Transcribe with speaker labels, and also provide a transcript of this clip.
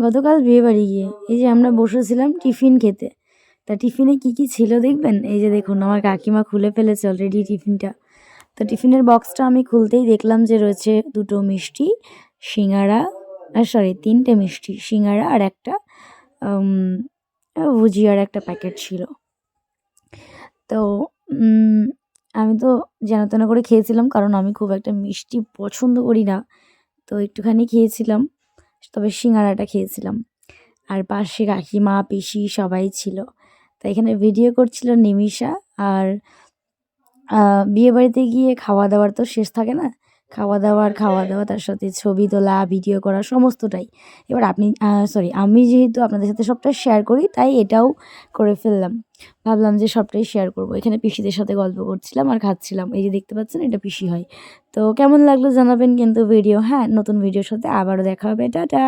Speaker 1: গতকাল বিয়েবাড়ি গিয়ে এই যে আমরা বসেছিলাম টিফিন খেতে। তা টিফিনে কি কি ছিল দেখবেন? এই যে দেখুন আমার কাকিমা খুলে ফেলেছে অলরেডি টিফিনটা। তো টিফিনের বক্সটা আমি খুলতেই দেখলাম যে রয়েছে ২ টো মিষ্টি, সিঙ্গারা, সরি ৩ টে মিষ্টি, সিঙ্গারা আর একটা আম ভুজিয়ার একটা প্যাকেট ছিল। তো উম আমি তো যেন তেন করে খেয়েছিলাম, কারণ আমি খুব একটা মিষ্টি পছন্দ করি না। তো একটুখানি খেয়েছিলাম, তবে সিঙ্গারাটা খেয়েছিলাম। আর পাশে কাকিমা, পিসি সবাই ছিল। তো এখানে ভিডিও করছিল নিমিষা। আর বিয়েবাড়িতে গিয়ে খাওয়া-দাওয়ার তো শেষ থাকে না। খাওয়া-দাওয়া, তার সাথে ছবি তোলা, ভিডিও করা সমস্তটাই। এবার আমি যেহেতু আপনাদের সাথে সবটাই শেয়ার করি, তাই এটাও করে ফেললাম। ভাবলাম যে সবটাই শেয়ার করব। এখানে পিসিদের সাথে গল্প করছিলাম আর খাচ্ছিলাম। এই যে দেখতে পাচ্ছেন, এটা পিসি হয়। তো কেমন লাগলো জানাবেন কিন্তু ভিডিও। হ্যাঁ, নতুন ভিডিওর সাথে আবারও দেখা হবে। টাটা।